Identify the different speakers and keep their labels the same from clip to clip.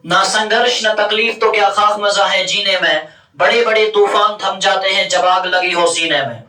Speaker 1: ना संघर्ष न तकलीफ तो क्या खाक मजा है जीने में, बड़े बड़े तूफान थम जाते हैं जब आग लगी हो सीने में।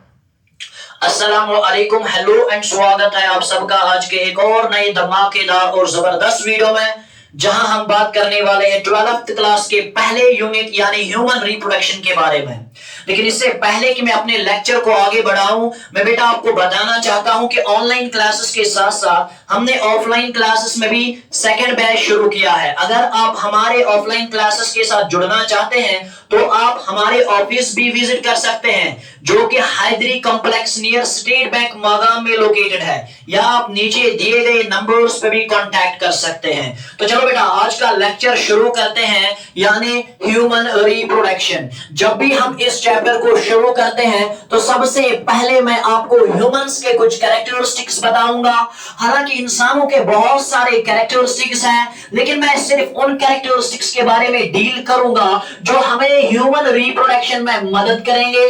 Speaker 1: अस्सलाम वालेकुम, हेलो एंड स्वागत है आप सबका आज के एक और नई धमाकेदार और जबरदस्त वीडियो में, जहां हम बात करने वाले हैं 12th क्लास के पहले यूनिट यानी ह्यूमन रिप्रोडक्शन के बारे में। लेकिन इससे पहले कि मैं अपने लेक्चर को आगे बढ़ाऊं, मैं बेटा आपको बताना चाहता हूं कि ऑनलाइन क्लासेस के साथ साथ हमने ऑफलाइन क्लासेस में भी सेकंड बैच शुरू किया है। अगर आप हमारे ऑफलाइन क्लासेस के साथ जुड़ना चाहते हैं तो आप हमारे ऑफिस भी विजिट कर सकते हैं, जो कि Haidari complex near State Bank मागाम में लोकेटेड है, या आप नीचे दिए गए नंबर्स पे भी कांटेक्ट कर सकते हैं। तो चलो बेटा आज का लेक्चर शुरू करते हैं, यानी ह्यूमन रिप्रोडक्शन। जब भी हम इस चैप्टर को शुरू करते हैं तो सबसे पहले मैं आपको ह्यूमंस के कुछ कैरेक्टरिस्टिक्स बताऊंगा। हालांकि इंसानों के बहुत सारे कैरेक्टरिस्टिक्स हैं, लेकिन मैं सिर्फ उन कैरेक्टरिस्टिक्स के बारे में डील करूंगा जो हमें ह्यूमन रिप्रोडक्शन में मदद करेंगे।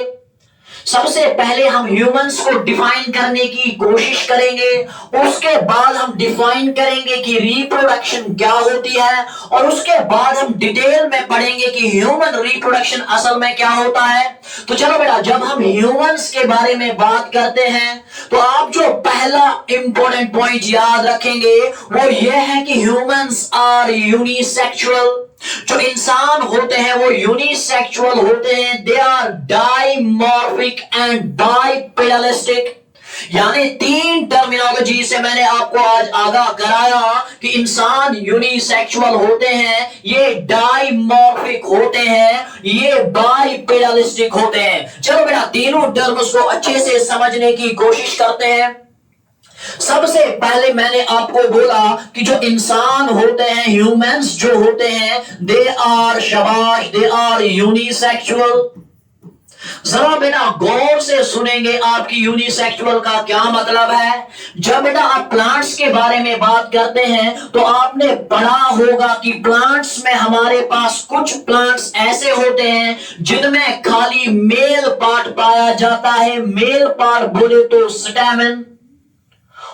Speaker 1: सबसे पहले हम ह्यूमंस को डिफाइन करने की कोशिश करेंगे, उसके बाद हम डिफाइन करेंगे कि रिप्रोडक्शन क्या होती है, और उसके बाद हम डिटेल में पढ़ेंगे कि ह्यूमन रिप्रोडक्शन असल में क्या होता है। तो चलो बेटा, जब हम ह्यूमंस के बारे में बात करते हैं तो आप जो पहला इंपॉर्टेंट पॉइंट याद रखेंगे वो ये है कि ह्यूमंस आर यूनिसेक्सुअल। जो इंसान होते हैं वो यूनिसेक्सुअल होते हैं, दे आर डाइमॉर्फिक एंड बाइपेडलिस्टिक। यानी तीन टर्मिनोलॉजी से मैंने आपको आज आगाह कराया कि इंसान यूनिसेक्सुअल होते हैं, ये डाइमॉर्फिक होते हैं, ये बाइपेडलिस्टिक होते हैं। चलो बेटा तीनों टर्म्स को अच्छे से समझने की कोशिश करते हैं। सबसे पहले मैंने आपको बोला कि जो इंसान होते हैं, ह्यूमंस जो होते हैं, दे आर यूनिसेक्सुअल। जरा बेटा गौर से सुनेंगे आपकी यूनिसेक्सुअल का क्या मतलब है। जब बेटा आप प्लांट्स के बारे में बात करते हैं तो आपने पढ़ा होगा कि प्लांट्स में हमारे पास कुछ प्लांट्स ऐसे होते हैं जिनमें खाली मेल पार्ट पाया जाता है। मेल पार्ट बोले तो स्टैमेन,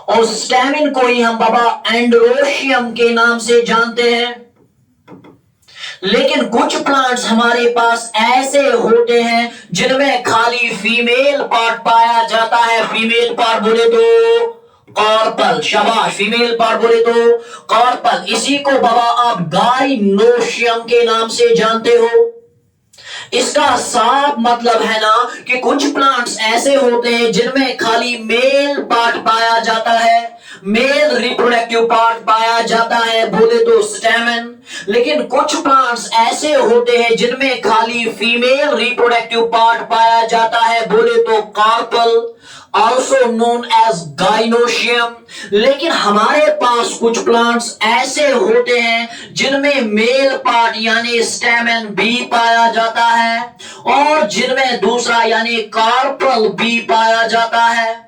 Speaker 1: और स्टैमिन को ही हम बाबा एंड्रोशियम के नाम से जानते हैं। लेकिन कुछ प्लांट्स हमारे पास ऐसे होते हैं जिनमें खाली फीमेल पार्ट पाया जाता है। फीमेल पार्ट बोले तो कार्पल, शाबाश, फीमेल पार्ट बोले तो कार्पल। इसी को बाबा आप गाइनोशियम के नाम से जानते हो। इसका साफ मतलब है ना कि कुछ प्लांट्स ऐसे होते हैं जिनमें खाली मेल पार्ट पाया जाता है, मेल रिप्रोडक्टिव पार्ट पाया जाता है बोले तो स्टैमेन। लेकिन कुछ प्लांट्स ऐसे होते हैं जिनमें खाली फीमेल रिप्रोडक्टिव पार्ट पाया जाता है बोले तो carpel, also known as gynoecium। लेकिन हमारे पास कुछ प्लांट्स ऐसे होते हैं जिनमें मेल पार्ट यानी स्टैमेन भी पाया जाता है, और जिनमें दूसरा यानी कार्पल भी पाया जाता है।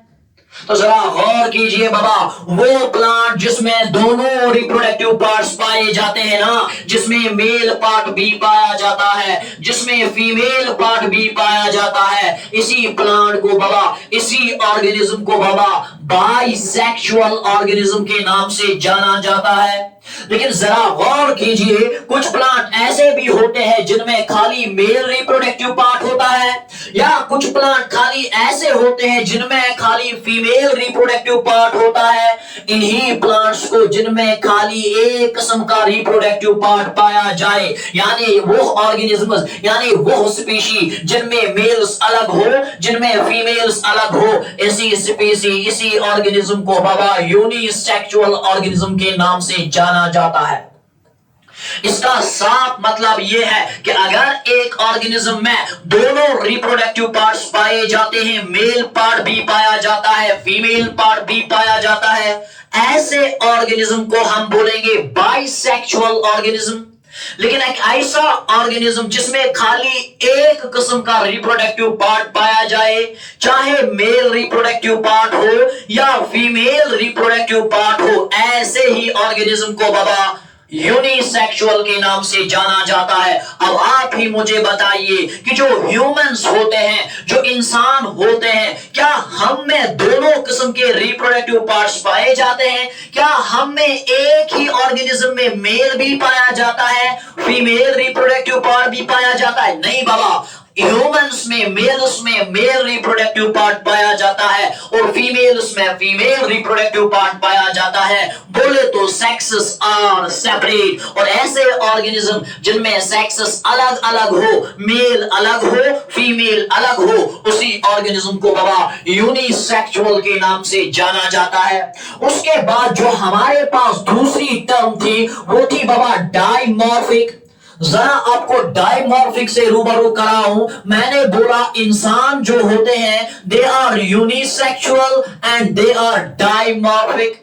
Speaker 1: तो जरा गौर कीजिए बाबा, वो प्लांट जिसमें दोनों रिप्रोडक्टिव पार्ट्स पाए जाते हैं ना, जिसमें मेल पार्ट भी पाया जाता है, जिसमें फीमेल पार्ट भी पाया जाता है, इसी प्लांट को बाबा, इसी ऑर्गेनिज्म को बाबा बाइसेक्सुअल ऑर्गेनिज्म के नाम से जाना जाता है। लेकिन जरा गौर कीजिए, कुछ प्लांट ऐसे भी होते हैं जिनमें खाली मेल रिप्रोडक्टिव पार्ट होता है, या कुछ प्लांट खाली ऐसे होते हैं जिनमें खाली फीमेल रिप्रोडक्टिव पार्ट होता है। इन्हीं प्लांट्स को जिनमें खाली एक किस्म का रिप्रोडक्टिव पार्ट पाया जाए, यानी वो ऑर्गेनिज्म यानी वो स्पीशी जिनमें मेल्स अलग हो, जिनमें फीमेल्स अलग हो, इसी स्पीशी इसी ऑर्गेनिज्म को बाबा यूनिसेक्सुअल ऑर्गेनिज्म के नाम से जाना जाता है। इसका साफ मतलब यह है कि अगर एक ऑर्गेनिज्म में दोनों रिप्रोडक्टिव पार्ट्स पाए जाते हैं, मेल पार्ट भी पाया जाता है, फीमेल पार्ट भी पाया जाता है, ऐसे ऑर्गेनिज्म को हम बोलेंगे बाइसेक्सुअल ऑर्गेनिज्म। लेकिन एक ऐसा ऑर्गेनिज्म जिसमें खाली एक किस्म का रिप्रोडक्टिव पार्ट पाया जाए, चाहे मेल रिप्रोडक्टिव पार्ट हो या फीमेल रिप्रोडक्टिव पार्ट हो, ऐसे ही ऑर्गेनिज्म को बाबा यूनिसेक्सुअल के नाम से जाना जाता है। अब आप ही मुझे बताइए कि जो ह्यूमंस होते हैं, जो इंसान होते हैं, क्या हम में दोनों किस्म के रिप्रोडक्टिव पार्ट्स पाए जाते हैं? क्या हम में एक ही ऑर्गेनिज्म में मेल भी पाया जाता है, फीमेल रिप्रोडक्टिव पार्ट भी पाया जाता है? नहीं बाबा, ह्यूमंस में मेल्स में मेल रिप्रोडक्टिव पार्ट पाया जाता है और फीमेल्स में फीमेल रिप्रोडक्टिव पार्ट पाया जाता है। बोले तो सेक्सेस आर सेपरेट, और ऐसे ऑर्गेनिज्म जिनमें सेक्सेस अलग अलग हो, मेल अलग हो, फीमेल अलग हो, उसी ऑर्गेनिज्म को बाबा यूनिसेक्सुअल के नाम से जाना जाता है। उसके बाद जो हमारे पास दूसरी टर्म थी वो थी बाबा डाइमॉर्फिक। जरा आपको डाइमॉर्फिक से रूबरू कराऊं। मैंने बोला इंसान जो होते हैं they are unisexual and they are dimorphic.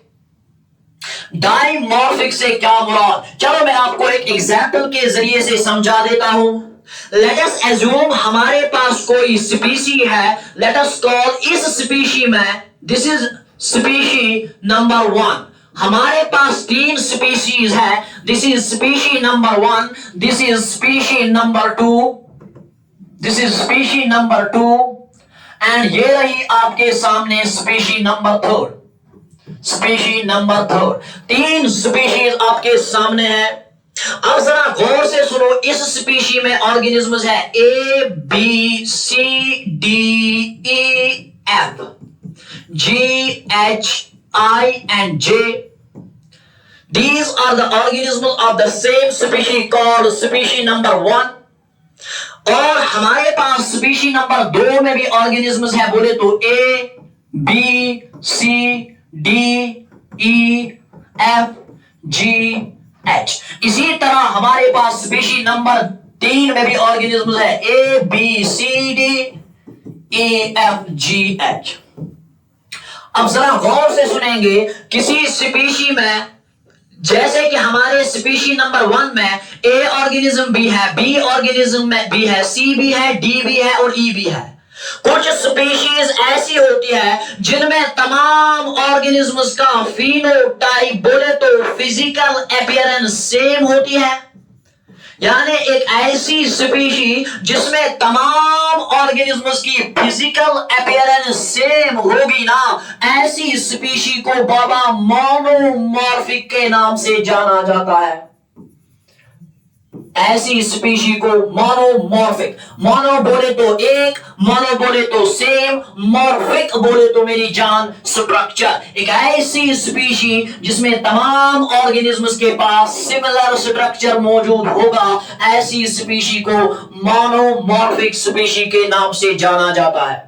Speaker 1: Dimorphic से क्या मुराद? चलो मैं आपको एक एग्जाम्पल के जरिए से समझा देता हूं। लेट अस एज्यूम हमारे पास कोई स्पीशी है, लेट अस कॉल इस स्पीशी में, दिस इज स्पीशी नंबर 1। हमारे पास 3 स्पीशीज है, this is species number 1, this is species number 2, this is species number 2, and ये रही आपके सामने species number 3, species number 3। 3 species आपके सामने है। अब जरा गौर से सुनो, इस स्पीशी में ऑर्गेनिज्म्स है A, B, C, D, E, F, G, H, I and J. These are the organisms of the same species called species number 1. और हमारे पास स्पीशी नंबर 2 में भी ऑर्गेनिज्म्स है। बोले तो A, B, C, D, E, F, G, H। इसी तरह हमारे पास स्पीशी नंबर 3 में भी ऑर्गेनिज्म्स है A, B, C, D, E, F, G, H। अब जरा गौर से सुनेंगे, किसी स्पीशी में जैसे कि हमारे स्पीशी नंबर 1 में A ऑर्गेनिज्म भी है, B ऑर्गेनिज्म में भी है, C भी है, D भी है और E भी है। कुछ स्पीशीज ऐसी होती है जिनमें तमाम ऑर्गेनिज्म्स का फिनोटाइप, बोले तो फिजिकल अपीयरेंस सेम होती है। यानी एक ऐसी स्पीशी जिसमें तमाम ऑर्गेनिज्म्स की फिजिकल अपीयरेंस सेम होगी ना, ऐसी स्पीशी को बाबा मोनोमॉर्फिक के नाम से जाना जाता है। ऐसी स्पीशी को मोनोमॉर्फिक, मोनो बोले तो एक, मोनो बोले तो सेम, मॉर्फिक बोले तो मेरी जान स्ट्रक्चर। एक ऐसी स्पीशी जिसमें तमाम ऑर्गेनिज्म्स के पास सिमिलर स्ट्रक्चर मौजूद होगा, ऐसी स्पीशी को मोनोमॉर्फिक स्पीशी के नाम से जाना जाता है।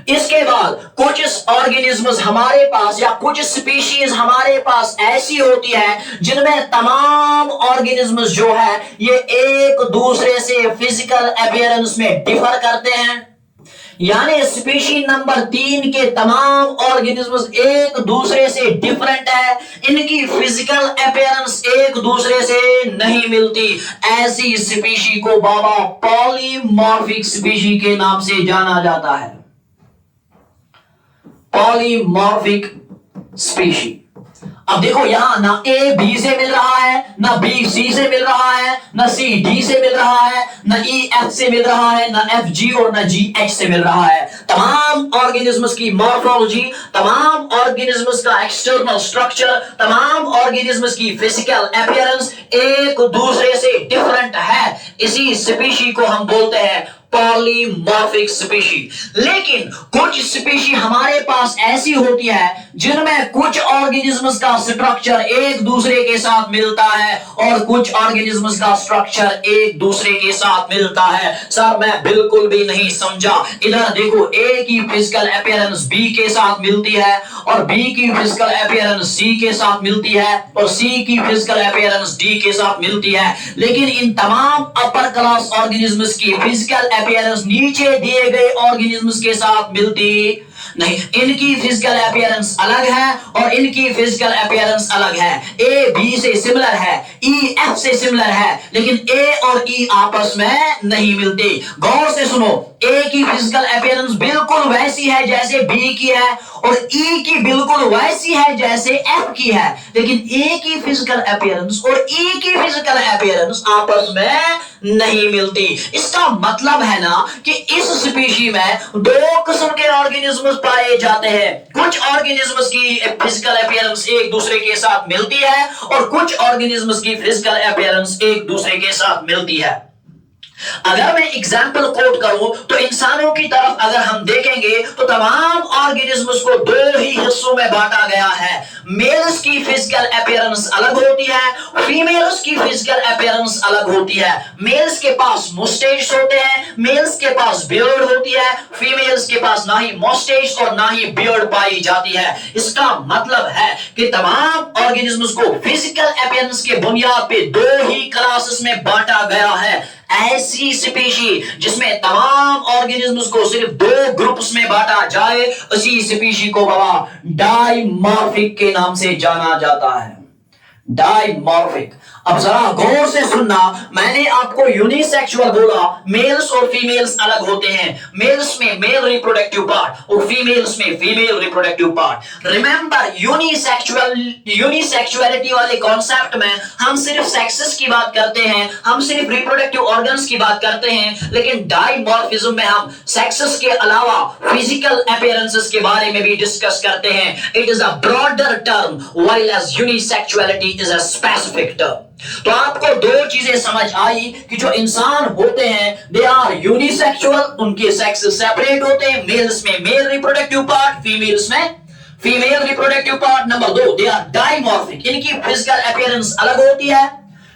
Speaker 1: इसके बाद कुछ ऑर्गेनिज्म्स हमारे पास या कुछ स्पीशीज हमारे पास ऐसी होती है जिनमें तमाम ऑर्गेनिज्म्स जो है ये एक दूसरे से फिजिकल अपीयरेंस में डिफर करते हैं। यानी स्पीशी नंबर 3 के तमाम ऑर्गेनिज्म्स एक दूसरे से डिफरेंट है, इनकी फिजिकल अपीयरेंस एक दूसरे से नहीं मिलती। ऐसी स्पीशी को बाबा पॉलीमॉर्फिक स्पीशी के नाम से जाना जाता है। Polymorphic species. अब देखो यहां ना A B से मिल रहा है, ना B C से मिल रहा है, ना C D से मिल रहा है, ना E F से मिल रहा है, ना F G और ना G H से मिल रहा है। तमाम ऑर्गेनिज्म्स की मॉर्फोलॉजी, तमाम ऑर्गेनिज्म्स का एक्सटर्नल स्ट्रक्चर, तमाम ऑर्गेनिज्म्स की फिजिकल अपीयरेंस एक दूसरे से डिफरेंट है। इसी स्पीशी को हम बोलते हैं पॉलीमॉर्फिक स्पीशी। लेकिन कुछ स्पीशी हमारे पास ऐसी होती है जिनमें कुछ ऑर्गेनिज्म्स का स्ट्रक्चर एक दूसरे के साथ मिलता है और कुछ ऑर्गेनिज्म्स का स्ट्रक्चर एक दूसरे के साथ मिलता है। सर मैं बिल्कुल भी नहीं समझा। इधर देखो, A की फिजिकल अपीयरेंस B के साथ मिलती है और B की फिजिकल अपीयरेंस C के साथ मिलती है और C की फिजिकल अपीयरेंस D के साथ मिलती है। लेकिन इन तमाम अपर क्लास ऑर्गेनिज्म्स की फिजिकल अपीयरेंस नीचे दिए गए ऑर्गेनिज्म्स के साथ मिलती नहीं। इनकी फिजिकल अपीयरेंस अलग है और इनकी फिजिकल अपीयरेंस अलग है। A B से सिमिलर है, E F से सिमिलर है, लेकिन A और E आपस में नहीं मिलती। गौर से सुनो, ए की फिजिकल अपीयरेंस बिल्कुल वैसी है जैसे बी की है और ई की बिल्कुल वैसी है जैसे एफ की है, लेकिन ए की फिजिकल अपीयरेंस और ई की फिजिकल अपीयरेंस आपस में नहीं मिलती। इसका मतलब है ना कि इस स्पीशी में दो किस्म के ऑर्गेनिज्म्स पाए जाते हैं। कुछ ऑर्गेनिज्म्स की फिजिकल अपीयरेंस एक दूसरे के साथ मिलती है और कुछ ऑर्गेनिज्म्स की फिजिकल अपीयरेंस एक दूसरे के साथ मिलती है। अगर मैं एग्जाम्पल कोट करूं तो इंसानों की तरफ अगर हम देखेंगे तो तमाम ऑर्गेनिज्म्स को दो ही हिस्सों में बांटा गया है। मेल्स की फिजिकल अपीयरेंस अलग होती है, फीमेल्स की फिजिकल अपीयरेंस अलग होती है। मेल्स के पास मुस्टेच होते हैं, मेल्स के पास बियर्ड होती है, फीमेल्स के पास ना ही मुस्टेच और ना ही बियर्ड पाई जाती है। इसका मतलब है कि तमाम ऑर्गेनिज्म्स को फिजिकल अपीयरेंस के बुनियाद पे दो ही क्लासेस में बांटा गया है। ऐसी स्पीशी जिसमें तमाम ऑर्गेनिज्म्स को सिर्फ दो ग्रुप्स में बांटा जाए, उसी स्पीशी को बाबा डाइमॉर्फिक के नाम से जाना जाता है। डाइमॉर्फिक। अब जरा गौर से सुनना, मैंने आपको यूनिसेक्सुअल बोला, मेल्स और फीमेल्स अलग होते हैं। मेल्स में मेल रिप्रोडक्टिव पार्ट और फीमेल्स में female reproductive part. Remember, unisexuality वाले कॉन्सेप्ट में हम सिर्फ सेक्सेस की बात करते हैं, हम सिर्फ रिप्रोडक्टिव ऑर्गन्स की बात करते हैं, लेकिन डाइमॉर्फिज्म में हम सेक्सेस के अलावा फिजिकल अपीयरेंसेस के बारे में भी डिस्कस करते हैं। It is a broader term while as unisexuality is a specific term. तो आपको दो चीजें समझ आई कि जो इंसान होते हैं दे आर यूनिसेक्सुअल, उनके सेक्स सेपरेट होते हैं। मेल्स में मेल रिप्रोडक्टिव पार्ट, फीमेल्स में फीमेल रिप्रोडक्टिव पार्ट। नंबर दो, दे आर डाइमॉर्फिक, इनकी फिजिकल अपीयरेंस अलग होती है।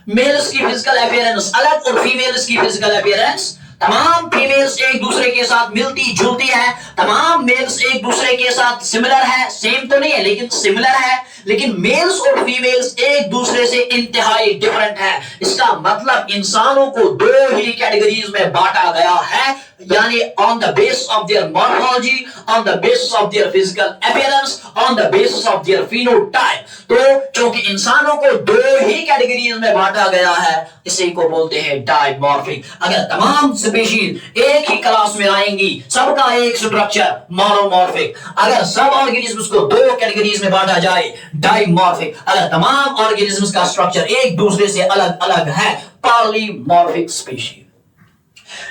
Speaker 1: मेल्स की फिजिकल अपीयरेंस अलग और फीमेल्स की फिजिकल अपीयरेंस। तमाम फीमेल्स एक दूसरे के साथ मिलती जुलती है, तमाम मेल्स एक दूसरे के साथ सिमिलर है, सेम तो नहीं है लेकिन सिमिलर है, लेकिन मेल्स और फीमेल्स एक दूसरे से इंतहाई डिफरेंट है। इसका मतलब इंसानों को दो ही कैटेगरीज में बांटा गया है, यानी on the basis of their morphology, on the basis of their physical appearance, on the basis of their phenotype. तो क्योंकि इंसानों को दो ही कैटेगरीज में बांटा गया है, इसी को बोलते हैं डाइमॉर्फिक। अगर तमाम स्पीशीज एक ही क्लास में आएंगी, सबका एक स्ट्रक्चर मोनोमॉर्फिक। अगर सब ऑर्गेनिज्म्स को दो कैटेगरीज में बांटा जाए, डाइमॉर्फिक। अगर तमाम ऑर्गेनिज्म्स का स्ट्रक्चर एक दूसरे से अलग अलग है, पॉलीमॉर्फिक स्पीशीज।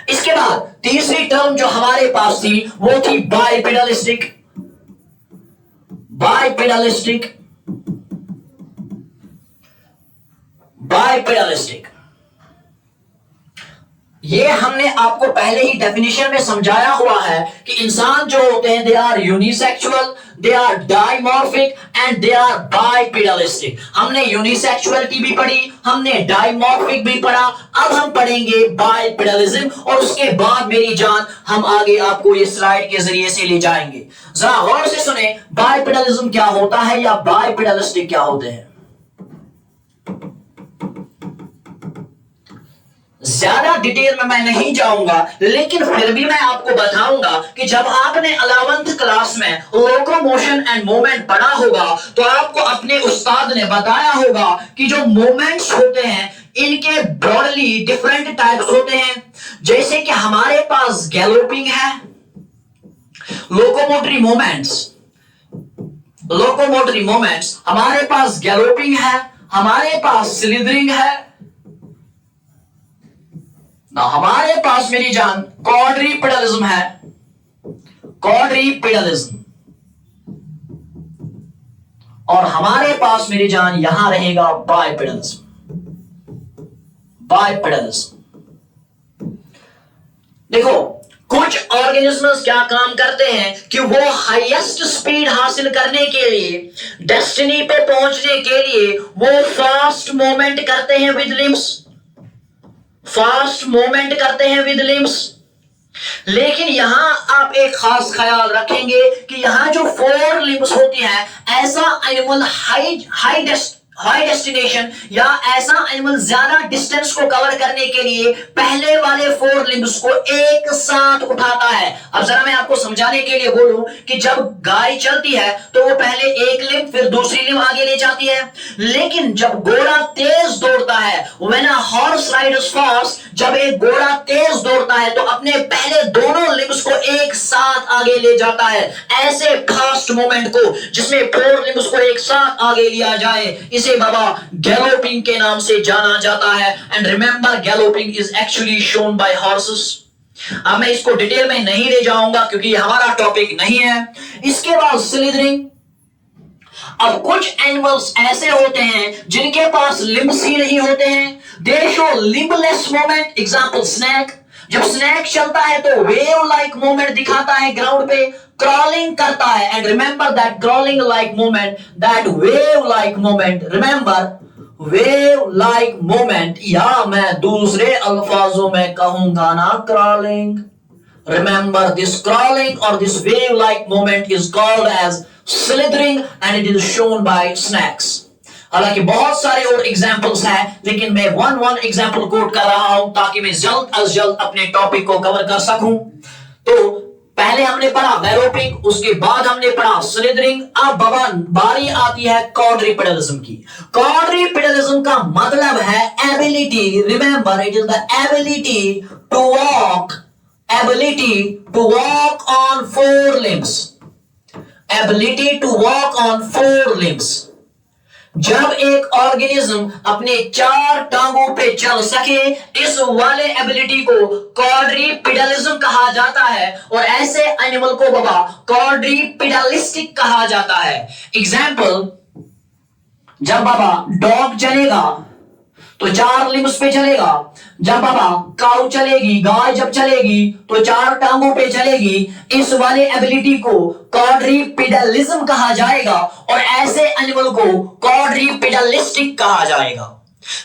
Speaker 1: इसके बाद तीसरी टर्म जो हमारे पास थी वो थी बाइपेडलिस्टिक। बाइपेडलिस्टिक, बाइपेडलिस्टिक, ये हमने आपको पहले ही डेफिनेशन में समझाया हुआ है कि इंसान जो होते हैं they are unisexual, they are dimorphic and they are bipedalistic. हमने यूनिसेक्सुअलिटी भी पढ़ी, हमने डाइमॉर्फिक भी पढ़ा, अब हम पढ़ेंगे बाइपेडलिज्म और उसके बाद मेरी जान हम आगे आपको ये स्लाइड के जरिए से ले जाएंगे। जरा गौर से सुने, बाइपेडलिज्म क्या होता है या बाइपेडलिस्टिक क्या होते हैं। ज्यादा डिटेल में मैं नहीं जाऊंगा, लेकिन फिर भी मैं आपको बताऊंगा कि जब आपने 11th क्लास में लोकोमोशन एंड मूवमेंट पढ़ा होगा तो आपको अपने उस्ताद ने बताया होगा कि जो मूवमेंट्स होते हैं इनके ब्रॉडली डिफरेंट टाइप्स होते हैं। जैसे कि हमारे पास गैलोपिंग है, लोकोमोटरी मूवमेंट्स हमारे पास गैलोपिंग है, हमारे पास स्लिदरिंग है ना, हमारे पास मेरी जान क्वाड्रीपेडलिज्म है, क्वाड्रीपेडलिज्म, और हमारे पास मेरी जान यहां रहेगा बाइपेडलिज्म। बाइपेडलिज्म देखो, कुछ ऑर्गेनिज्म्स क्या काम करते हैं कि वो हाईएस्ट स्पीड हासिल करने के लिए, डेस्टिनी पे पहुंचने के लिए वो फास्ट मूवमेंट करते हैं विद लिम्स, फास्ट मूवमेंट करते हैं विद लिम्स। लेकिन यहां आप एक खास ख्याल रखेंगे कि यहां जो 4 लिम्स होती हैं, ऐसा एनिमल हाई डेस्टिनेशन या ऐसा एनिमल ज्यादा डिस्टेंस को कवर करने के लिए पहले वाले 4 लिम्ब्स को एक साथ उठाता है। अब जरा मैं आपको समझाने के लिए बोलूं कि जब गाय चलती है तो वो पहले एक लिम्ब फिर दूसरी लिम्ब आगे ले जाती है, लेकिन जब घोड़ा तेज दौड़ता है, when a horse rides fast, जब एक घोड़ा तेज दौड़ता है तो अपने पहले दोनों लिम्ब्स को एक साथ आगे ले जाता है। ऐसे फास्ट मोमेंट को जिसमें 4 लिम्ब्स को एक साथ आगे लिया जाए, इसे बाबा गैलोपिंग के नाम से जाना जाता है। And remember, galloping is actually shown by horses. अब मैं इसको डिटेल में नहीं ले जाऊंगा क्योंकि हमारा टॉपिक नहीं है। इसके बाद स्लिदरिंग। अब कुछ एनिमल्स ऐसे होते हैं जिनके पास लिम्ब्स ही नहीं होते हैं, दे show limbless movement. Example snake. जब स्नेक चलता है तो वेव लाइक मूवमेंट दिखाता है ग्राउंड पे, क्रॉलिंग करता है। And remember that crawling like movement, that wave like movement, remember wave like movement, या मैं दूसरे अल्फाजों में कहूंगा ना crawling. Remember, this crawling or this wave-like movement is called as slithering and it is shown by snakes. हालांकि बहुत सारे और एग्जाम्पल्स हैं, लेकिन मैं वन एग्जाम्पल कोट कर रहा हूं ताकि मैं जल्द अज जल्द अपने टॉपिक को कवर कर सकूं। तो पहले हमने पढ़ा गैलोपिंग, उसके बाद हमने पढ़ा स्लिदरिंग। अब बाबा बारी आती है क्वाड्रिपेडलिज्म की। क्वाड्रिपेडलिज्म का मतलब है ability, remember it is the ability to walk, ability to walk on 4 limbs, ability to walk on 4 limbs। जब एक ऑर्गेनिज्म अपने 4 टांगों पे चल सके, इस वाले एबिलिटी को क्वाड्रिपेडलिज्म कहा जाता है, और ऐसे एनिमल को बाबा क्वाड्रिपेडलिस्टिक कहा जाता है। एग्जाम्पल, जब बाबा डॉग चलेगा तो 4 लिम्ब्स पे चलेगा। जब बाबा काऊ चलेगी, गाय जब चलेगी तो 4 टांगों पे चलेगी। इस वाले एबिलिटी को क्वाड्रिपेडलिज्म कहा जाएगा, और ऐसे एनिमल को क्वाड्रिपेडलिस्टिक कहा जाएगा।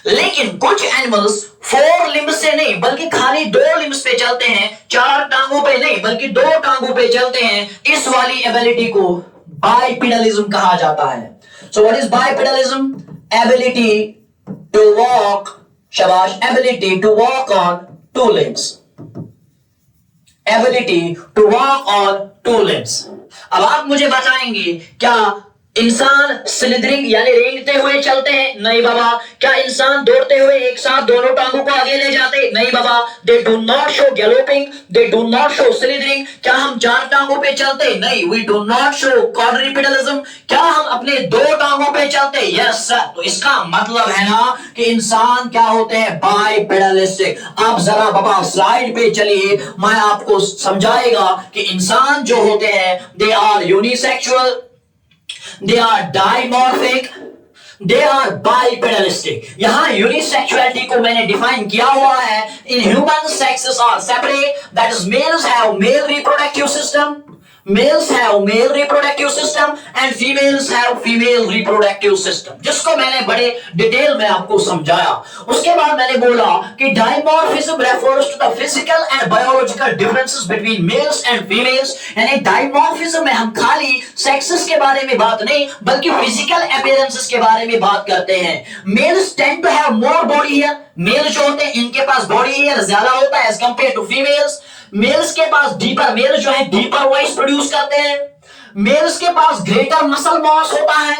Speaker 1: लेकिन कुछ एनिमल्स 4 लिम्ब्स से नहीं बल्कि खाली 2 लिम्ब्स पे चलते हैं, 4 टांगों पे नहीं बल्कि 2 टांगों पे चलते हैं। इस वाली एबिलिटी को बाइपेडलिज्म कहा जाता है। So what is bipedalism? Ability to walk, शाबाश, ability to walk on 2 limbs, ability to walk on 2 limbs। अब आप मुझे बताएंगे, क्या इंसान स्लिदरिंग यानी रेंगते हुए चलते हैं? नहीं बाबा। क्या इंसान दौड़ते हुए एक साथ दोनों टांगों को आगे ले जाते? नहीं बाबा। They do not show galloping, they do not show slithering. क्या हम 4 टांगों पे चलते? नहीं, we do not show quadrupedalism. क्या हम अपने 2 टांगों पे चलते? Yes sir. तो इसका मतलब है ना कि इंसान क्या होते हैं? बाइपेडलिस्टिक। आप जरा बाबा स्लाइड पे चलिए, मैं आपको समझाएगा कि इंसान जो होते हैं they are unisexual, they are dimorphic, they are bipedalistic। यहां यूनिसेक्सुअलिटी को मैंने डिफाइन किया हुआ है। in human sexes are separate, that is males have male reproductive system, males have male reproductive system and females have female reproductive system, जिसको मैंने बड़े detail में आपको समझाया। उसके बाद मैंने बोला कि dimorphism refers to the physical and biological differences between males and females। यानी dimorphism में हम खाली सेक्सेस के बारे में बात नहीं बल्कि फिजिकल अपीयरेंसेस के बारे में बात करते हैं। males tend to have more body hair, male जो होते हैं इनके पास बॉडी हेयर ज्यादा होता है as compare to females. Males के पास डीपर, मेल जो है डीपर वॉइस प्रोड्यूस करते हैं। मेल्स के पास ग्रेटर मसल मास होता है,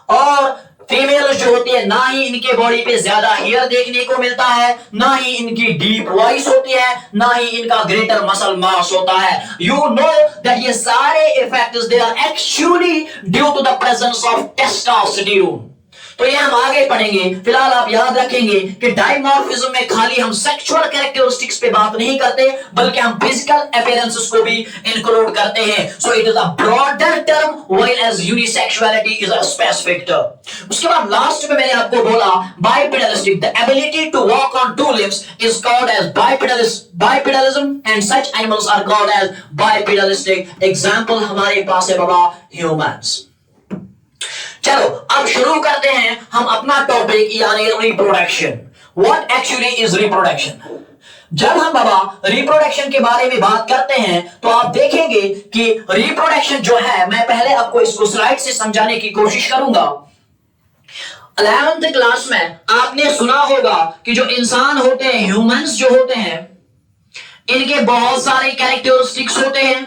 Speaker 1: और फीमेल जो होती है ना ही इनके बॉडी पे ज्यादा हेयर देखने को मिलता है, ना ही इनकी डीप वॉइस होती है, ना ही इनका ग्रेटर मसल मास होता है। यू नो दैट ये सारे effects they are actually due to the presence of testosterone. तो ये हम आगे पढ़ेंगे। फिलहाल आप याद रखेंगे कि डायमॉर्फिज्म में खाली हम सेक्सुअल कैरेक्टरिस्टिक्स पे बात नहीं करते बल्कि हम फिजिकल अपीयरेंसेस को भी इंक्लूड करते हैं। So it is a broader term while as unisexuality is a specific term. उसके बाद लास्ट में मैंने आपको बोला bipedalistic, the ability to walk on 2 limbs is called as bipedalism and such animals are called as bipedalistic। Example हमारे पास है बाबा humans. चलो अब शुरू करते हैं हम अपना टॉपिक यानी reproduction. What actually is reproduction? जब हम बाबा रिप्रोडक्शन के बारे में बात करते हैं तो आप देखेंगे कि रिप्रोडक्शन जो है, मैं पहले आपको इसको स्लाइड से समझाने की कोशिश करूंगा। 11th क्लास में आपने सुना होगा कि जो इंसान होते हैं, ह्यूमंस जो होते हैं, इनके बहुत सारे कैरेक्टरिस्टिक्स होते हैं।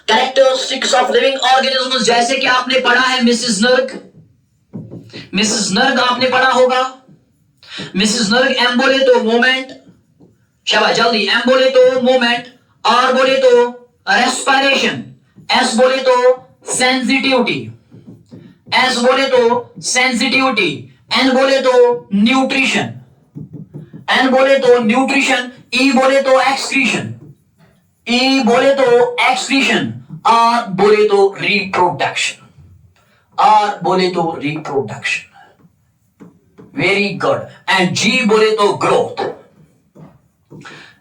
Speaker 1: कैरेक्टरिस्टिक्स ऑफ लिविंग ऑर्गेनिज्म, जैसे कि आपने पढ़ा है मिसेस नर्ग आपने पढ़ा होगा। मिसेस नर्ग, एम बोले तो मोमेंट, शाबाश जल्दी, एम बोले तो मोमेंट, आर बोले तो रेस्पिरेशन, एस बोले तो सेंसिटिविटी, एस बोले तो सेंसिटिविटी, एन बोले तो न्यूट्रिशन, एन बोले तो न्यूट्रिशन, ई बोले तो एक्सक्रीशन, ई बोले तो एक्सक्रीशन, आर बोले तो रिप्रोडक्शन, आर बोले तो रिप्रोडक्शन, वेरी गुड, एंड जी बोले तो ग्रोथ।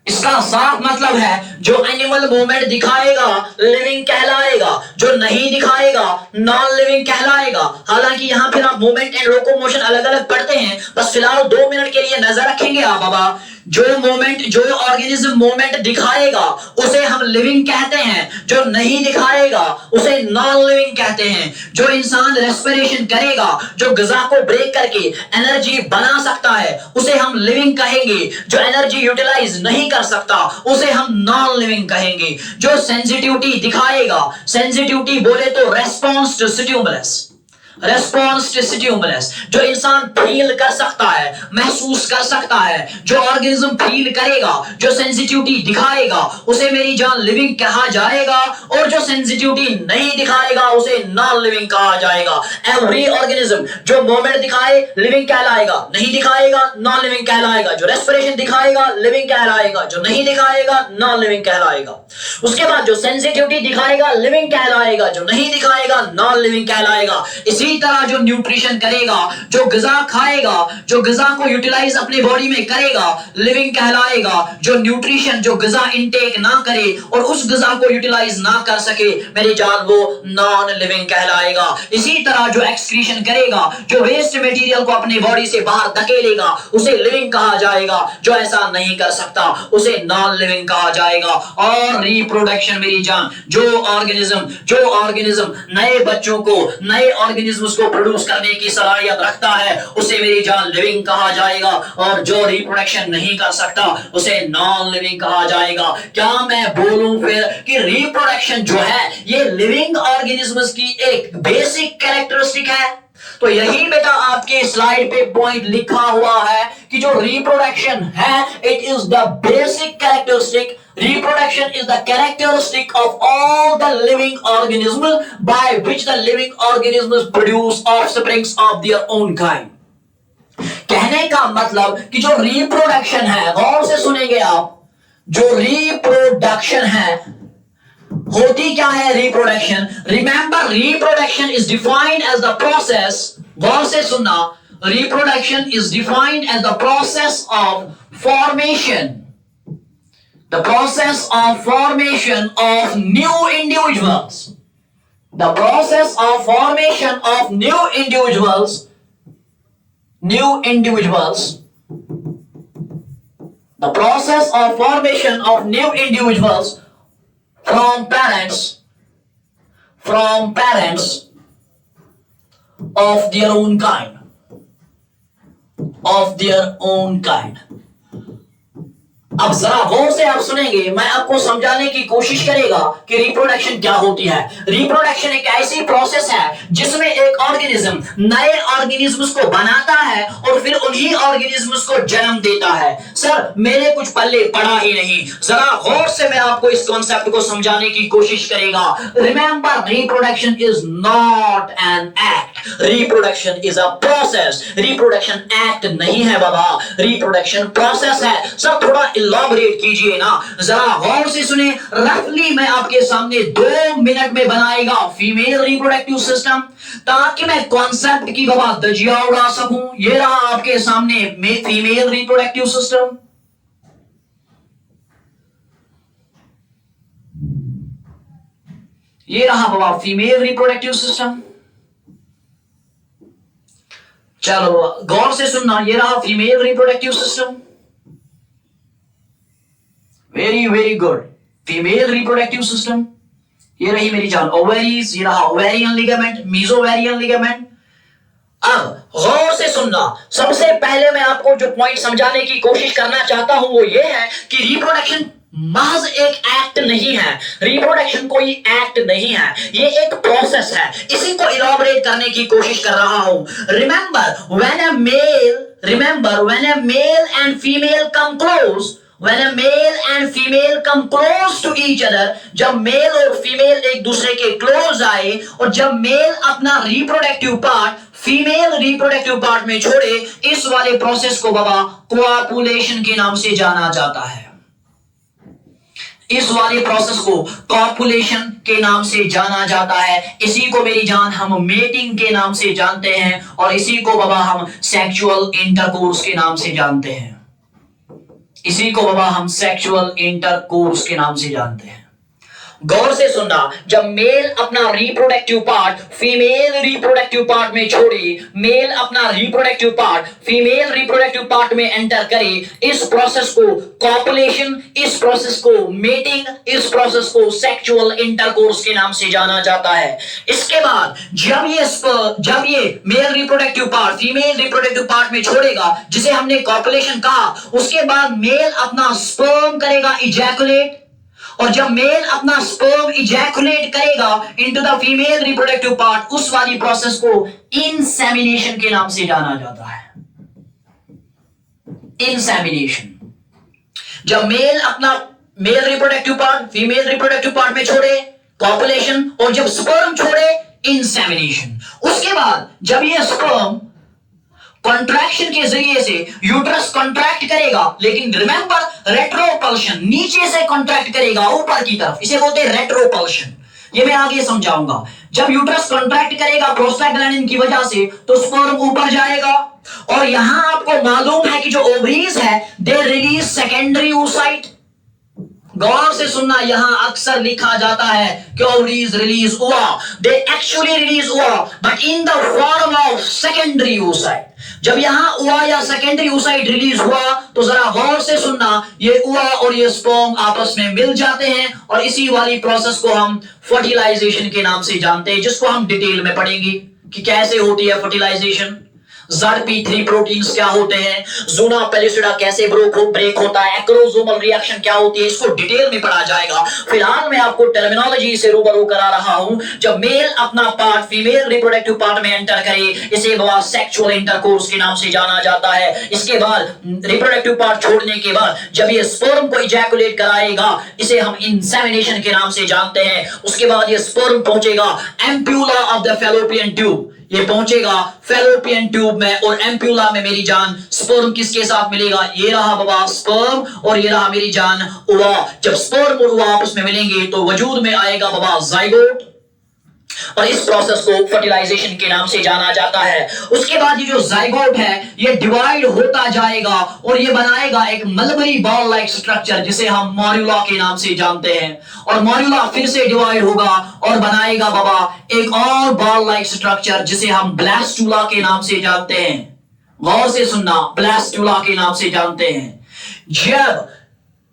Speaker 1: इसका साफ मतलब है जो एनिमल मूवमेंट दिखाएगा लिविंग कहलाएगा, जो नहीं दिखाएगा नॉन लिविंग कहलाएगा। हालांकि यहां फिर आप मूवमेंट एंड लोकोमोशन अलग अलग पढ़ते हैं, बस फिलहाल 2 मिनट के लिए नजर रखेंगे आप बाबा। जो मूवमेंट, जो ऑर्गेनिज्म मूवमेंट दिखाएगा उसे हम लिविंग कहते हैं, जो नहीं दिखाएगा उसे नॉन लिविंग कहते हैं। जो इंसान रेस्पिरेशन करेगा, जो ग़िज़ा को ब्रेक करके एनर्जी बना सकता है, उसे हम लिविंग कहेंगे। जो एनर्जी यूटिलाइज नहीं कर सकता उसे हम नॉन लिविंग कहेंगे। जो सेंसिटिविटी दिखाएगा, सेंसिटिविटी बोले तो response to stimulus, response to stimulus, जो इंसान फील कर सकता है, महसूस कर सकता है, जो ऑर्गेनिज्म फील करेगा, जो सेंसिटिविटी दिखाएगा उसे मेरी जान लिविंग कहा जाएगा, और जो सेंसिटिविटी नहीं दिखाएगा उसे नॉन लिविंग कहा जाएगा। एवरी ऑर्गेनिज्म जो मूवमेंट दिखाए लिविंग कहलाएगा, नहीं दिखाएगा नॉन लिविंग कहलाएगा। जो रेस्पिरेशन दिखाएगा लिविंग कहलाएगा, जो नहीं दिखाएगा नॉन लिविंग कहलाएगा। उसके बाद जो सेंसिटिविटी दिखाएगा लिविंग कहलाएगा, जो नहीं दिखाएगा नॉन लिविंग कहलाएगा। इसी तरह जो न्यूट्रिशन करेगा, जो ग़िज़ा खाएगा, जो ग़िज़ा को यूटिलाइज अपनी बॉडी में करेगा लिविंग कहलाएगा। जो न्यूट्रिशन, जो ग़िज़ा इनटेक ना करे और उस ग़िज़ा को यूटिलाइज ना कर सके मेरी जान, वो नॉन लिविंग कहलाएगा। इसी तरह जो एक्सक्रीशन करेगा, जो वेस्ट मटेरियल को अपनी बॉडी से बाहर धकेलेगा उसे लिविंग कहा जाएगा। जो ऐसा नहीं कर सकता उसे नॉन लिविंग कहा जाएगा। और रिप्रोडक्शन मेरी जान, जो ऑर्गेनिज्म नए बच्चों को, नए ऑर्गेनिज्म उसको प्रोड्यूस करने की सलाहियत रखता है उसे मेरी जान लिविंग कहा जाएगा। और जो रिप्रोडक्शन नहीं कर सकता उसे नॉन लिविंग कहा जाएगा। क्या मैं बोलूं फिर कि रिप्रोडक्शन जो है ये लिविंग ऑर्गेनिज्म्स की एक बेसिक कैरेक्टरिस्टिक है। तो यही बेटा आपके स्लाइड पे पॉइंट लिखा हुआ है कि जो रिप्रोडक्शन है it is the basic characteristic, reproduction is the characteristic of all the living organisms by which the living organisms produce offsprings of their own kind। कहने का मतलब कि जो रिप्रोडक्शन है, गौर से सुनेंगे आप, जो रिप्रोडक्शन है होती क्या है reproduction. Remember reproduction is defined as the process, गौर से सुनना, reproduction is defined as the process of formation, the process of formation of new individuals, the process of formation of new individuals, the process of formation of new individuals from parents of their own kind। अब जरा गौर से आप सुनेंगे, मैं आपको समझाने की कोशिश करेगा कि रिप्रोडक्शन क्या होती है। रिप्रोडक्शन एक ऐसी प्रोसेस है जिसमें एक ऑर्गेनिज्म नए ऑर्गेनिज्म्स को बनाता है और फिर उन्हीं ऑर्गेनिज्म्स को जन्म देता है। सर मेरे कुछ पल्ले पड़ा ही नहीं, जरा गौर से मैं आपको इस कॉन्सेप्ट को समझाने की कोशिश करेगा। Remember reproduction is not an act, reproduction is a process. Reproduction act नहीं है बाबा, रिप्रोडक्शन प्रोसेस है। सर थोड़ा इलैबोरेट कीजिए ना, जरा गौर से सुने। रफली मैं आपके सामने 2 मिनट में बनाएगा फीमेल रिप्रोडक्टिव सिस्टम, ताकि मैं कॉन्सेप्ट की बाबा दजिया उड़ा सकूं। ये रहा आपके सामने फीमेल रिप्रोडक्टिव सिस्टम। ये रहा बाबा फीमेल रिप्रोडक्टिव सिस्टम। चलो गौर से सुनना, ये रहा female reproductive system. Very very good, female reproductive system. ये रही मेरी जान ओवरीज, ये रहा ओवेरियन लिगामेंट, मीजोवेरियन लिगामेंट, अब गौर से सुनना, सबसे पहले मैं आपको जो पॉइंट समझाने की कोशिश करना चाहता हूं वो ये है कि रिप्रोडक्शन महज एक एक्ट नहीं है, रिप्रोडक्शन कोई एक्ट नहीं है, ये एक प्रोसेस है। इसी को इलॉबरेट करने की कोशिश कर रहा हूं। Remember when a male and female come close, When a male and female come close to each other, जब मेल और फीमेल एक दूसरे के क्लोज आए और जब मेल अपना reproductive part female reproductive part में छोड़े, इस वाले प्रोसेस को बाबा कोआपुलेशन के नाम से जाना जाता है। इस वाले प्रोसेस को कॉपुलेशन के नाम से जाना जाता है। इसी को मेरी जान हम मेटिंग के नाम से जानते हैं और इसी को बाबा हम सेक्सुअल इंटरकोर्स के नाम से जानते हैं। इसी को बाबा हम सेक्सुअल इंटरकोर्स के नाम से जानते हैं। गौर से सुनना, जब मेल अपना reproductive part female reproductive part में छोड़े, मेल अपना reproductive part female reproductive part में एंटर करे, इस प्रोसेस को कॉपुलेशन, इस प्रोसेस को मेटिंग, इस प्रोसेस को सेक्सुअल इंटरकोर्स के नाम से जाना जाता है। इसके बाद जब ये mail reproductive part female reproductive part में छोड़ेगा, जिसे हमने कॉपुलेशन कहा, उसके बाद मेल अपना स्पर्म करेगा इजैकुलेट, और जब मेल अपना स्पर्म इजैकुलेट करेगा into the female reproductive part, उस वाली प्रोसेस को इंसेमिनेशन के नाम से जाना जाता है। इंसेमिनेशन, जब मेल अपना mail reproductive part female reproductive part में छोड़े कॉपुलेशन, और जब स्पर्म छोड़े इंसेमिनेशन। उसके बाद जब ये स्पर्म कॉन्ट्रैक्शन के जरिए से यूट्रस कॉन्ट्रैक्ट करेगा, लेकिन रिमेंबर रेट्रोपल्शन, नीचे से कॉन्ट्रैक्ट करेगा ऊपर की तरफ, इसे बोलते हैं रेट्रोपल्शन। ये मैं आगे समझाऊंगा। जब यूट्रस कॉन्ट्रैक्ट करेगा प्रोस्टाग्लैंडिन की वजह से, तो स्पर्म ऊपर जाएगा, और यहां आपको मालूम है कि जो ओवरीज है दे रिलीज सेकेंडरी oocyte। गौर से सुनना, यहां अक्सर लिखा जाता है कि ओवरीज रिलीज हुआ, दे एक्चुअली रिलीज हुआ but in the form of secondary oocyte। जब यहां हुआ या सेकेंडरी oocyte रिलीज हुआ, तो जरा गौर से सुनना, ये हुआ और ये स्पर्म आपस में मिल जाते हैं, और इसी वाली प्रोसेस को हम फर्टिलाइजेशन के नाम से जानते हैं, जिसको हम डिटेल में पढ़ेंगे कि कैसे होती है फर्टिलाइजेशन। ZP3 प्रोटीन्स क्या होते हैं, ज़ूना पेलिसिडा कैसे ब्रेक होता है, एक्रोसोमल रिएक्शन क्या होती है, इसको डिटेल में पढ़ा जाएगा। फिलहाल मैं आपको टर्मिनोलॉजी से रूबरू करा रहा हूं। जब मेल अपना पार्ट फीमेल रिप्रोडक्टिव पार्ट में एंटर करे, इसे वह सेक्सुअल इंटरकोर्स के नाम से जाना जाता है। इसके बाद रिप्रोडक्टिव पार्ट छोड़ने के बाद जब ये स्पर्म को इजैकुलेट कराएगा, इसे हम इंसेमिनेशन के नाम से जानते हैं। उसके बाद ये स्पर्म पहुंचेगा ampulla of the fallopian tube, ये पहुंचेगा फैलोपियन ट्यूब में, और एम्प्यूला में मेरी जान स्पर्म किसके साथ मिलेगा, ये रहा बाबा स्पर्म, और ये रहा मेरी जान ओवा। जब स्पर्म और ओवा आपस में मिलेंगे तो वजूद में आएगा बाबा जाइगोट, और इस प्रोसेस को फर्टिलाइजेशन के नाम से जाना जाता है। उसके बाद ये जो जाइगोट है ये डिवाइड होता जाएगा और ये बनाएगा एक मलबरी बॉल लाइक स्ट्रक्चर, जिसे हम मॉर्यूला के नाम से जानते हैं, और मॉर्यूला फिर से डिवाइड होगा और बनाएगा बाबा एक और बॉल लाइक स्ट्रक्चर, जिसे हम ब्लास्टूला के नाम से जानते हैं। गौर से सुनना, ब्लास्टूला के नाम से जानते हैं। जब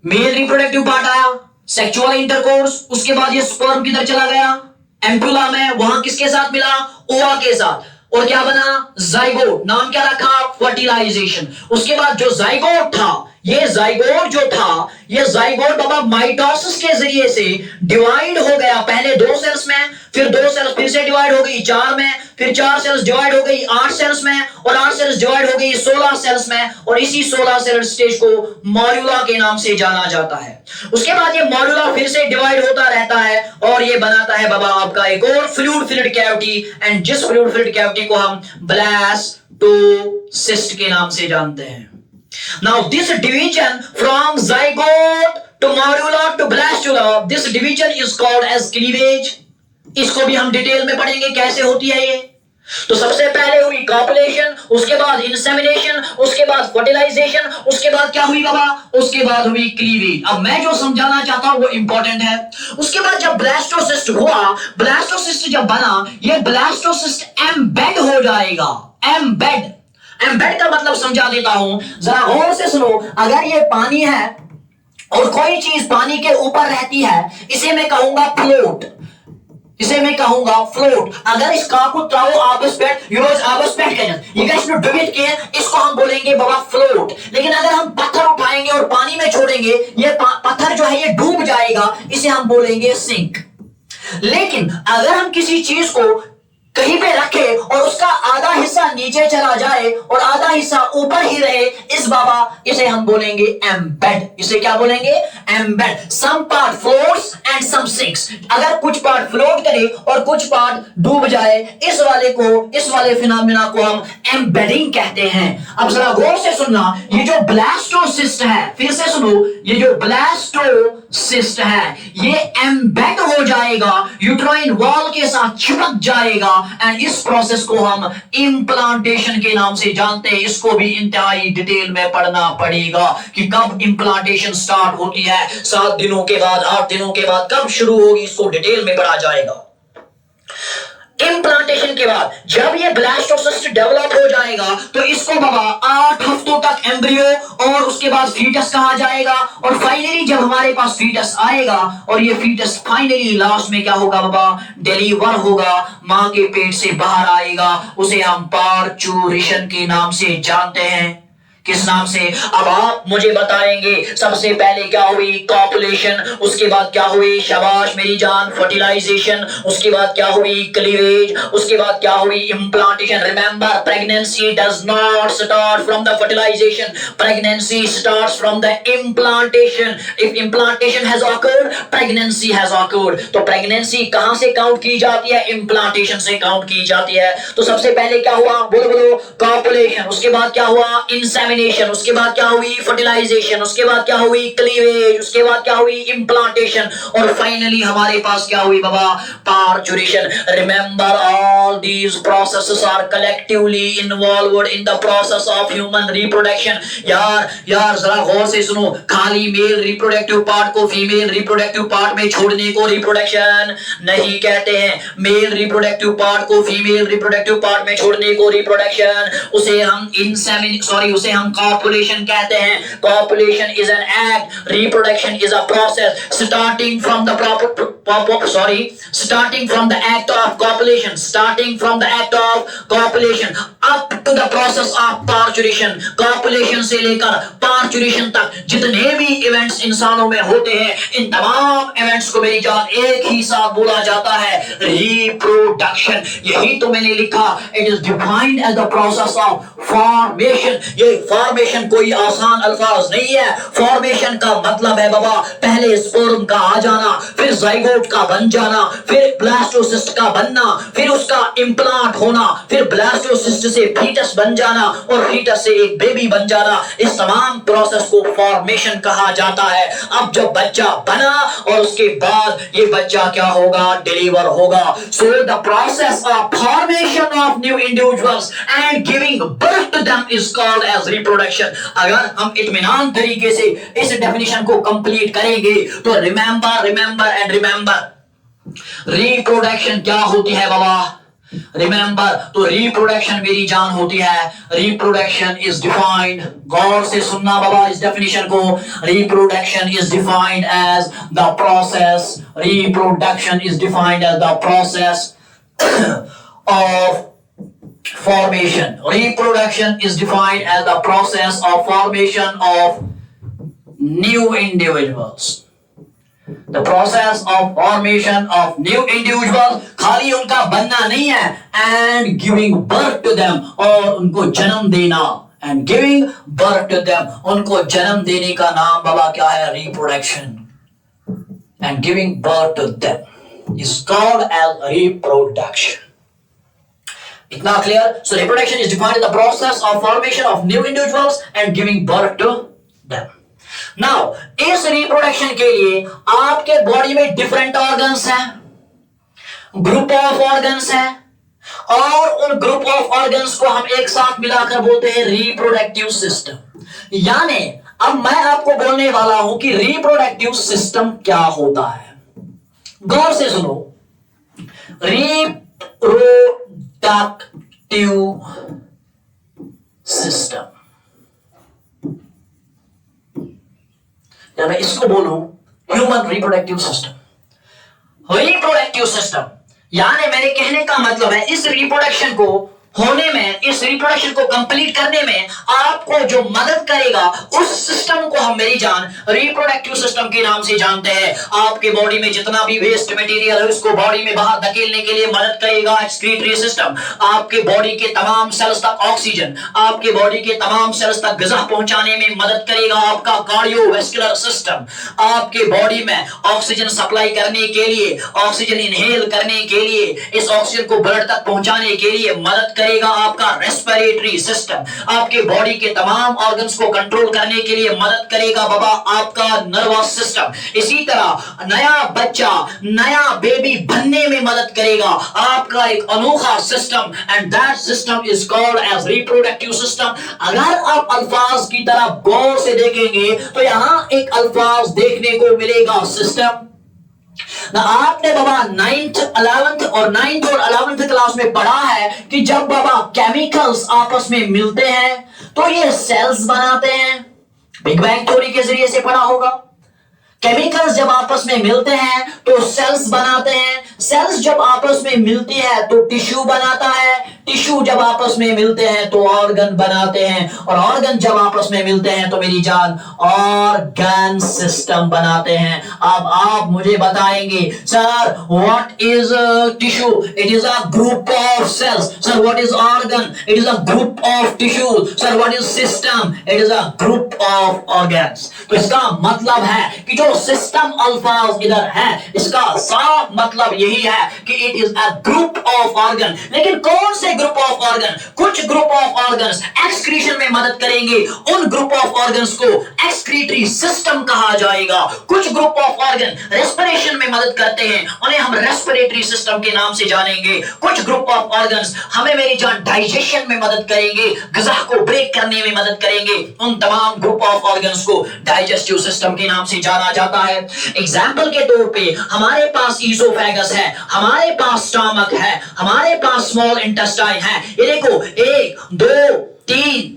Speaker 1: मेल रिप्रोडक्टिव पार्ट आया, सेक्सुअल इंटरकोर्स, उसके बाद ये स्पर्म किधर चला गया, एम्पुला में, वहां किसके साथ मिला, ओवा के साथ, और क्या बना, जाइगोट। नाम क्या रखा, फर्टिलाइजेशन। उसके बाद जो जाइगोट था, ये जाइगोट जो था, ये जाइगोट बाबा माइटोसिस के जरिए से डिवाइड हो गया, पहले 2 सेल्स में, फिर 2 सेल्स फिर से डिवाइड हो गई 4 में, फिर 4 सेल्स डिवाइड हो गई 8 सेल्स में, और 8 सेल्स डिवाइड हो गई 16 सेल्स में, और इसी 16 सेल स्टेज को मॉर्यूला के नाम से जाना जाता है। उसके बाद ये मॉर्यूला फिर से डिवाइड होता रहता है और ये बनाता है बाबा आपका एक और फ्लूइड फिल्ड कैविटी, एंड जिस फ्लूइड फिल्ड कैविटी को हम ब्लास्टोसिस्ट के नाम से जानते हैं। Now this division from zygote to morula to blastula, this division is called as cleavage। इसको भी हम डिटेल में पढ़ेंगे कैसे होती है ये। तो सबसे पहले हुई कॉपुलेशन, उसके बाद इंसेमिनेशन, उसके बाद फर्टिलाइजेशन, उसके बाद क्या हुई बाबा, उसके बाद हुई क्लीवेज। अब मैं जो समझाना चाहता हूं वो इंपॉर्टेंट है। उसके बाद जब ब्लास्टोसिस्ट हुआ, ब्लास्टोसिस्ट जब बना, ये ब्लास्टोसिस्ट एम्बेड हो जाएगा। एम्बेड का मतलब समझा देता हूं, जरा गौर से सुनो। अगर ये पानी है और कोई चीज पानी के ऊपर रहती है, इसे मैं कहूंगा फ्लोट। इसे मैं कहूंगा फ्लोट। अगर इस का को traue Arbeitsbett, Euros Arbeitsbett कहते हैं, ये कैसे डिबेट किए, इसको हम बोलेंगे बाबा फ्लोट। लेकिन अगर हम पत्थर उठाएंगे और पानी में छोड़ेंगे, ये पत्थर जो है ये डूब जाएगा, इसे हम बोलेंगे सिंक। लेकिन अगर हम किसी चीज को कहीं पे रखे और उसका आधा हिस्सा नीचे चला जाए और आधा हिस्सा ऊपर ही रहे, इस बाबा इसे हम बोलेंगे एम्बेड। इसे क्या बोलेंगे? Embed. Some part floats and some sinks. अगर कुछ पार्ट फ्लोट करे और कुछ पार्ट डूब जाए, इस वाले फिनोमेना को हम एम्बेडिंग कहते हैं। अब जरा गौर से सुनना, ये जो ब्लास्टोसिस्ट है, फिर से सुनो, ये जो ब्लास्टोसिस्ट है ये एम्बेड हो जाएगा, यूट्राइन वॉल के साथ चिपक जाएगा, एंड इस प्रोसेस को हम इम्प्लांटेशन के नाम से जानते हैं। इसको भी इंतहाई डिटेल में पढ़ना पड़ेगा कि कब इम्प्लांटेशन स्टार्ट होती है, 7 दिनों के बाद, 8 दिनों के बाद कब शुरू होगी, इसको डिटेल में पढ़ा जाएगा। इम्प्लांटेशन के बाद जब ये ब्लास्टोसिस्ट डेवलप हो जाएगा तो इसको बाबा 8 हफ्तों तक एम्ब्रियो और उसके बाद फीटस कहा जाएगा, और फाइनली जब हमारे पास फीटस आएगा और ये फीटस फाइनली लास्ट में क्या होगा बाबा, डिलीवर होगा, मां के पेट से बाहर आएगा, उसे हम पार्चुरेशन के नाम से जानते हैं। किस नाम से? अब आप मुझे बताएंगे सबसे पहले क्या हुई? कॉपुलेशन, उसके बाद क्या हुई? शाबाश मेरी जान, फर्टिलाइजेशन, उसके बाद क्या हुई? क्लीवेज, उसके बाद क्या हुई? Implantation. Remember, pregnancy does not start from the fertilization, pregnancy starts from the implantation. If implantation has occurred, pregnancy has occurred. तो प्रेगनेंसी कहां से काउंट की जाती है? इम्प्लांटेशन से काउंट की जाती है। तो सबसे पहले क्या हुआ? बोलो बोलो। कॉपुलेशन, उसके बाद क्या हुआ? इंसेमिनेशन, उसके बाद क्या हुई? फर्टिलाइजेशन, उसके बाद क्या हुई? क्लीवेज, उसके बाद क्या हुई? इम्प्लांटेशन, और फाइनली हमारे पास क्या हुई बाबा? Parturition. Remember, all these processes are collectively involved in the process of human reproduction. यार जरा गौर से सुनो, खाली मेल रिप्रोडक्टिव पार्ट को फीमेल रिप्रोडक्टिव पार्ट में छोड़ने को रिप्रोडक्शन नहीं कहते हैं। मेल रिप्रोडक्टिव पार्ट को फीमेल रिप्रोडक्टिव पार्ट में छोड़ने को रिप्रोडक्शन, उसे हम उसे हम कॉपुलेशन कहते हैं। Copulation is an act, reproduction is a process starting from the act of copulation up to the process of parturition. Copulation से लेकर पार्चुरेशन तक जितने भी इवेंट्स इंसानों में होते हैं, इन तमाम इवेंट्स को मेरी जान एक ही साथ बोला जाता है रिप्रोडक्शन। यही तो मैंने लिखा, it is defined as the process of formation. ये फॉर्मेशन कोई आसान अल्फाज नहीं है। फॉर्मेशन का मतलब है बाबा पहले स्पर्म का आ जाना, फिर जाइगोट का बन जाना, फिर ब्लास्टोसिस्ट का बनना, फिर उसका इम्प्लांट होना, फिर ब्लास्टोसिस्ट से फीटस बन जाना और फीटस से एक बेबी बन जाना। इस तमाम प्रोसेस को फॉर्मेशन कहा जाता है। अब जब बच्चा बना और उसके बाद ये बच्चा क्या होगा? डिलीवर होगा। So the process of formation of new individuals and giving birth to them is called as reproduction. अगर हम इत्मीनान तरीके से इस डेफिनेशन को कंप्लीट करेंगे तो रिमेंबर एंड रिमेंबर, रिप्रोडक्शन क्या होती है बाबा? रिमेंबर, तो रिप्रोडक्शन मेरी जान होती है, रिप्रोडक्शन इज डिफाइंड, गौर से सुनना बाबा इस डेफिनेशन को, reproduction is defined as the process, reproduction is defined as the process of formation. Reproduction is defined as the process of formation of new individuals. The process of formation of new individuals, खाली उनका बनना नहीं है, and giving birth to them, और उनको जन्म देना, and giving birth to them, उनको जन्म देने का नाम बाबा क्या है? Reproduction. And giving birth to them is called as reproduction. इतना clear? So reproduction is defined as the process of formation of new individuals and giving birth to them. Now, इस reproduction के लिए आपके बॉडी में different organs हैं, group of organs हैं, और उन ग्रुप ऑफ ऑर्गन्स को हम एक साथ मिलाकर बोलते हैं रिप्रोडक्टिव सिस्टम। यानी अब मैं आपको बोलने वाला हूं कि रिप्रोडक्टिव सिस्टम क्या होता है। गौर से सुनो, रिप्रोडक्टिव सिस्टम, या मैं इसको बोलूं human reproductive system. Reproductive system यानी मेरे कहने का मतलब है इस रिप्रोडक्शन को होने में, इस रिप्रोडक्शन को कंप्लीट करने में आपको जो मदद करेगा उस सिस्टम को हम मेरी जान रिप्रोडक्टिव सिस्टम के नाम से जानते हैं। आपके बॉडी में जितना भी वेस्ट मटेरियल है उसको बॉडी में बाहर धकेलने के लिए मदद करेगा एक्सक्रीटरी सिस्टम। आपके बॉडी के तमाम सेल्स तक ऑक्सीजन, आपके बॉडी के तमाम सेल्स तक ग़िज़ा पहुंचाने में मदद करेगा आपका कार्डियोवैस्कुलर सिस्टम। आपके बॉडी में ऑक्सीजन सप्लाई करने के लिए, ऑक्सीजन इनहेल करने के लिए, इस ऑक्सीजन को ब्लड तक पहुंचाने के लिए मदद करेगा आपका रेस्पिरेटरी सिस्टम। आपके बॉडी के तमाम ऑर्गन्स को कंट्रोल करने के लिए मदद करेगा बाबा आपका नर्वस सिस्टम। इसी तरह नया बच्चा, नया बेबी बनने में मदद करेगा आपका एक अनोखा system, and that system is called as reproductive system. अगर आप अल्फाज की तरफ गौर से देखेंगे तो यहां एक अल्फाज देखने को मिलेगा सिस्टम। ना आपने बाबा 9th 11th और 9th और 11th क्लास में पढ़ा है कि जब बाबा केमिकल्स आपस में मिलते हैं तो ये सेल्स बनाते हैं। बिग बैंग थ्योरी के जरिए से पढ़ा होगा। केमिकल्स जब आपस में मिलते हैं तो सेल्स बनाते हैं। सेल्स जब आपस में मिलती है तो टिश्यू बनाता है। टिश्यू जब आपस में मिलते हैं तो ऑर्गन बनाते हैं, और ऑर्गन जब आपस में मिलते हैं तो मेरी जान ऑर्गन सिस्टम बनाते हैं। अब आप मुझे बताएंगे sir what is tissue? It is a group of cells. Sir what is organ? It is a group of tissue. Sir what is system? It is a group of organs. तो इसका मतलब है कि जो सिस्टम अल्फाज इधर है इसका साफ मतलब यही है कि it is a group of organ. लेकिन कौन से ग्रुप ऑफ ऑर्गन? कुछ ग्रुप ऑफ ऑर्गन्स एक्सक्रीशन में मदद करेंगे, उन ग्रुप ऑफ ऑर्गन्स को एक्सक्रीटरी सिस्टम कहा जाएगा। कुछ ग्रुप ऑफ ऑर्गन रेस्पिरेशन में मदद करते हैं, उन्हें हम रेस्पिरेटरी सिस्टम के नाम से जानेंगे। कुछ ग्रुप ऑफ ऑर्गन्स हमें मेरी जान डाइजेशन में मदद करेंगे, ग़िज़ा को ब्रेक करने में मदद करेंगे। उन तमाम ग्रुप ऑफ ऑर्गन्स को डाइजेस्टिव सिस्टम के नाम से जाना जाता है। एग्जाम्पल के तौर पे हमारे पास ईसोफेगस है, हमारे पास स्टमक है, हमारे पास स्मॉल इंटेस्टाइन है। ये देखो 1 2 3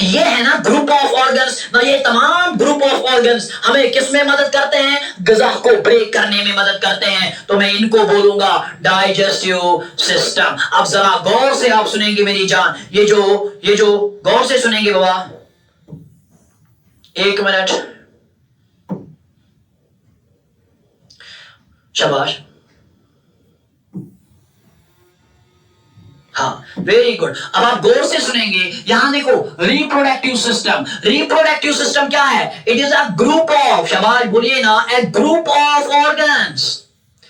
Speaker 1: ये है ना ग्रुप ऑफ ऑर्गन्स। ना ये तमाम ग्रुप ऑफ ऑर्गन्स हमें किस में मदद करते हैं? ग़िज़ा को ब्रेक करने में मदद करते हैं। तो मैं इनको बोलूंगा डाइजेस्टिव सिस्टम। अब जरा गौर से आप सुनेंगे मेरी जान, ये जो गौर से सुनेंगे बाबा, 1 मिनट, शाबाश, हाँ वेरी गुड। अब आप गौर से सुनेंगे, यहां देखो रिप्रोडक्टिव सिस्टम। रिप्रोडक्टिव सिस्टम क्या है? It is a group of, शाबाश बोलिए ना, a group of organs.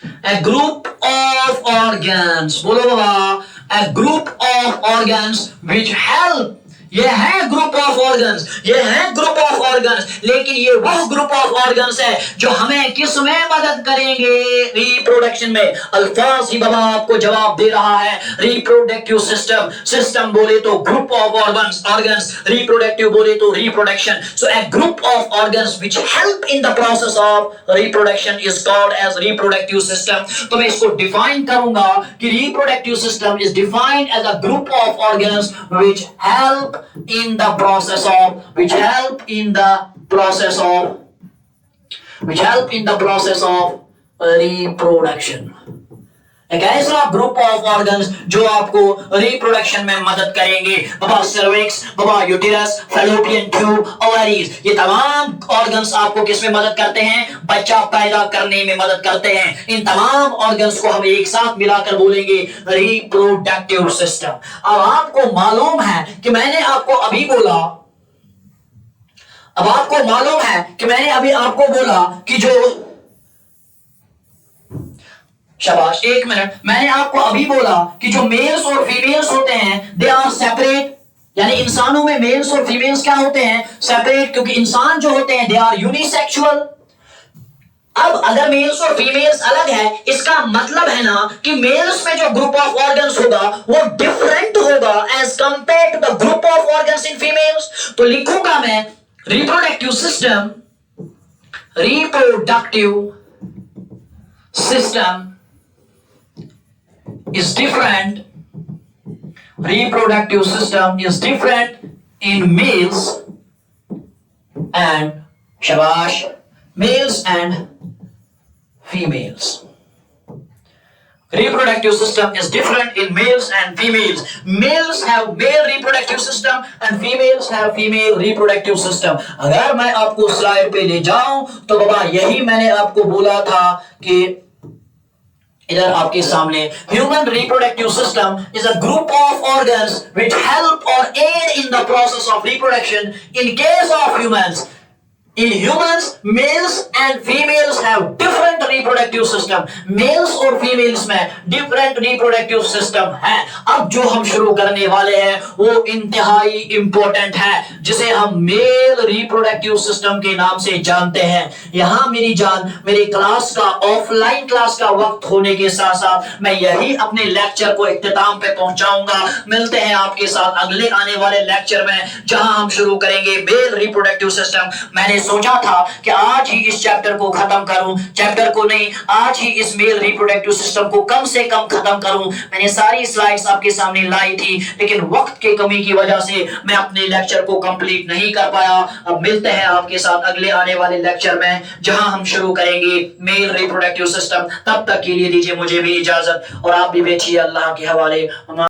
Speaker 1: A group of organs, बोलो बाबा, a group of organs which help. ये है ग्रुप ऑफ ऑर्गन्स, ये है ग्रुप ऑफ ऑर्गन्स, लेकिन ये वह ग्रुप ऑफ ऑर्गन्स है जो हमें किस में मदद करेंगे? रिप्रोडक्शन में। अल्फाज ही बाबा आपको जवाब दे रहा है। रिप्रोडक्टिव सिस्टम, सिस्टम बोले तो ग्रुप ऑफ ऑर्गन्स, रिप्रोडक्टिव बोले तो reproduction. So a group of organs which help in the process of reproduction is called as reproductive system. तो मैं इसको डिफाइन करूंगा कि reproductive system is defined as a group of organs which help in the process of reproduction। एक ऐसा group of organs जो आपको reproduction में मदद करेंगे। बाबा सर्विक्स, बाबा यूटेरस, फैलोपियन ट्यूब, ओवरीज, ये तमाम ऑर्गन्स आपको किस में मदद करते हैं? बच्चा पैदा करने में मदद करते हैं। इन तमाम ऑर्गन्स को हम एक साथ मिलाकर बोलेंगे रिप्रोडक्टिव सिस्टम। अब आपको मालूम है कि मैंने आपको अभी बोला कि जो, शाबाश, 1 मिनट, मैंने आपको अभी बोला कि जो मेल्स और फीमेल्स होते हैं दे आर सेपरेट। यानी इंसानों में मेल्स और फीमेल्स क्या होते हैं? सेपरेट, क्योंकि इंसान जो होते हैं दे आर यूनिसेक्सुअल। अब अगर मेल्स और फीमेल्स अलग है, इसका मतलब है ना कि मेल्स में जो ग्रुप ऑफ ऑर्गन्स होगा वो डिफरेंट होगा as compare to the group of organs in females. तो लिखूंगा मैं reproductive system is different. Reproductive system is different in males and, shabash, males and females. reproductive system is different in males and females. Males have male reproductive system and females have female reproductive system. अगर मैं आपको slide पे ले जाऊं तो बाबा यही मैंने आपको बोला था कि इधर आपके सामने human reproductive system is a group of organs which help or aid in the process of reproduction. In case of humans, in humans, males and females have different reproductive system. Males और females में different reproductive system है. अब जो हम शुरू करने वाले हैं वो इंतहाई important है, जिसे हम male reproductive system के नाम से जानते हैं. यहाँ मेरी जान, मेरी क्लास का ऑफलाइन क्लास का वक्त होने के साथ साथ मैं यही अपने लेक्चर को इख्तिताम पे पहुंचाऊंगा. मिलते हैं आपके साथ अगले आने वाले लेक्चर में, जहां हम शुरू करेंगे मेल रिप्रोडक्टिव सिस्टम. मैंने सोचा था कि आज ही इस चैप्टर को खत्म करूं, चैप्टर को नहीं, आज ही इस मेल रिप्रोडक्टिव सिस्टम को कम से कम खत्म करूं. मैंने सारी स्लाइड्स आपके सामने लाई थी, लेकिन वक्त की कमी की वजह से मैं अपने लेक्चर को कंप्लीट नहीं कर पाया. अब मिलते हैं आपके साथ अगले आने वाले लेक्चर में, जहां हम शुरू करेंगे मेल रिप्रोडक्टिव सिस्टम. तब तक के लिए दीजिए मुझे भी इजाजत और आप भी बैठिए अल्लाह के हवाले.